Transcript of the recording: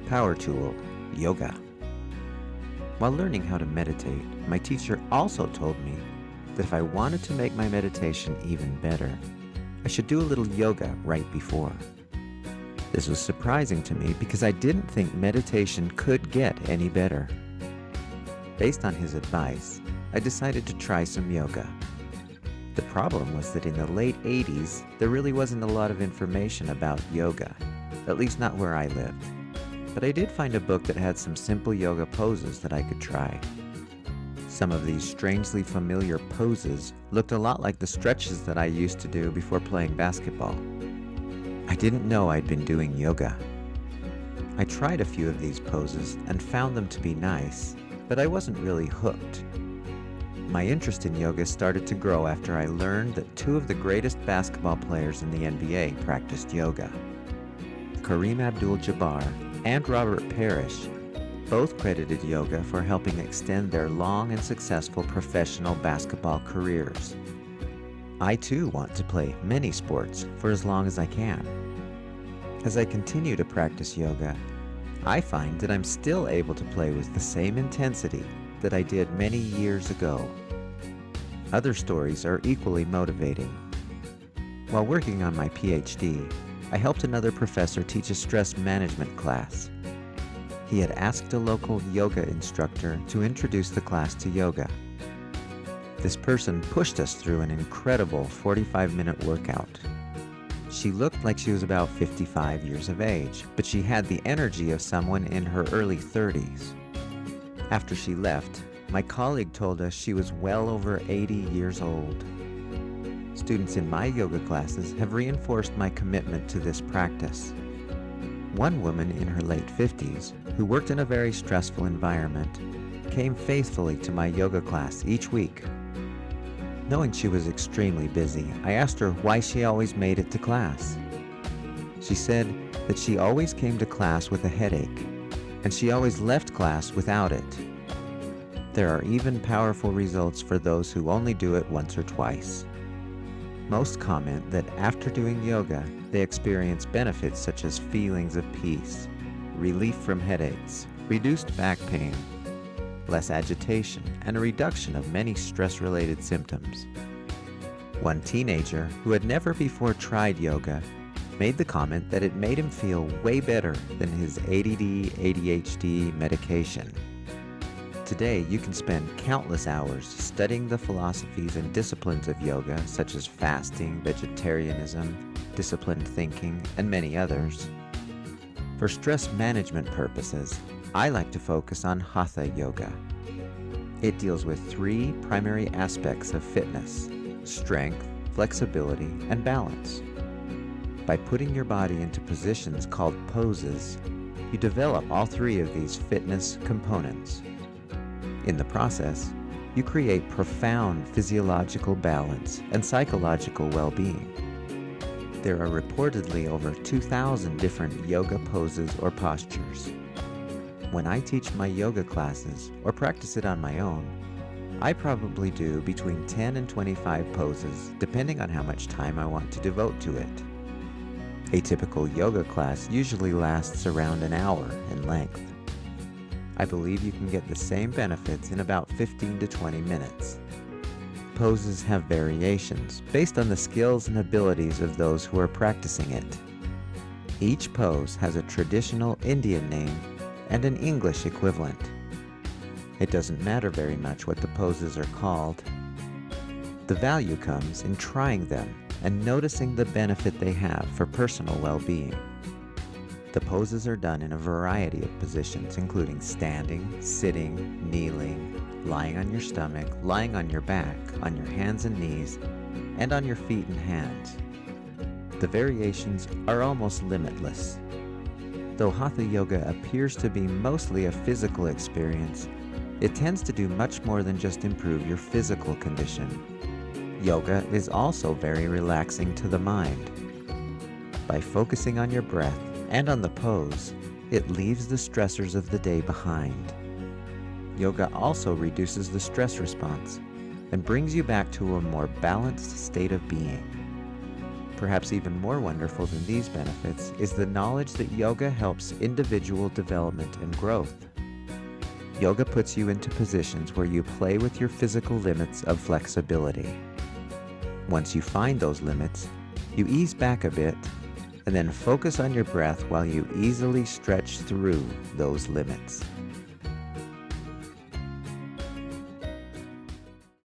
power tool, yoga. While learning how to meditate, my teacher also told me that if I wanted to make my meditation even better, I should do a little yoga right before. This was surprising to me because I didn't think meditation could get any better. Based on his advice, I decided to try some yoga. The problem was that in the late 80s, there really wasn't a lot of information about yoga, at least not where I lived. But I did find a book that had some simple yoga poses that I could try. Some of these strangely familiar poses looked a lot like the stretches that I used to do before playing basketball. I didn't know I'd been doing yoga. I tried a few of these poses and found them to be nice, but I wasn't really hooked. My interest in yoga started to grow after I learned that two of the greatest basketball players in the NBA practiced yoga. Kareem Abdul-Jabbar and Robert Parrish both credited yoga for helping extend their long and successful professional basketball careers. I too want to play many sports for as long as I can. As I continue to practice yoga, I find that I'm still able to play with the same intensity that I did many years ago. Other stories are equally motivating. While working on my PhD, I helped another professor teach a stress management class. He had asked a local yoga instructor to introduce the class to yoga. This person pushed us through an incredible 45-minute workout. She looked like she was about 55 years of age, but she had the energy of someone in her early 30s. After she left, my colleague told us she was well over 80 years old. Students in my yoga classes have reinforced my commitment to this practice. One woman in her late 50s, who worked in a very stressful environment, came faithfully to my yoga class each week. Knowing she was extremely busy, I asked her why she always made it to class. She said that she always came to class with a headache, and she always left class without it. There are even powerful results for those who only do it once or twice. Most comment that after doing yoga, they experience benefits such as feelings of peace, relief from headaches, reduced back pain, less agitation, and a reduction of many stress-related symptoms. One teenager who had never before tried yoga made the comment that it made him feel way better than his ADD/ADHD medication. Today, you can spend countless hours studying the philosophies and disciplines of yoga, such as fasting, vegetarianism, disciplined thinking, and many others. For stress management purposes, I like to focus on Hatha Yoga. It deals with three primary aspects of fitness: strength, flexibility, and balance. By putting your body into positions called poses, you develop all three of these fitness components. In the process, you create profound physiological balance and psychological well-being. There are reportedly over 2,000 different yoga poses or postures. When I teach my yoga classes or practice it on my own, I probably do between 10 and 25 poses, depending on how much time I want to devote to it. A typical yoga class usually lasts around an hour in length. I believe you can get the same benefits in about 15 to 20 minutes. Poses have variations based on the skills and abilities of those who are practicing it. Each pose has a traditional Indian name and an English equivalent. It doesn't matter very much what the poses are called. The value comes in trying them and noticing the benefit they have for personal well-being. The poses are done in a variety of positions, including standing, sitting, kneeling, lying on your stomach, lying on your back, on your hands and knees, and on your feet and hands. The variations are almost limitless. Though Hatha Yoga appears to be mostly a physical experience, it tends to do much more than just improve your physical condition. Yoga is also very relaxing to the mind. By focusing on your breath and on the pose, it leaves the stressors of the day behind. Yoga also reduces the stress response and brings you back to a more balanced state of being. perhaps even more wonderful than these benefits, is the knowledge that yoga helps individual development and growth. Yoga puts you into positions where you play with your physical limits of flexibility. Once you find those limits, you ease back a bit and then focus on your breath while you easily stretch through those limits.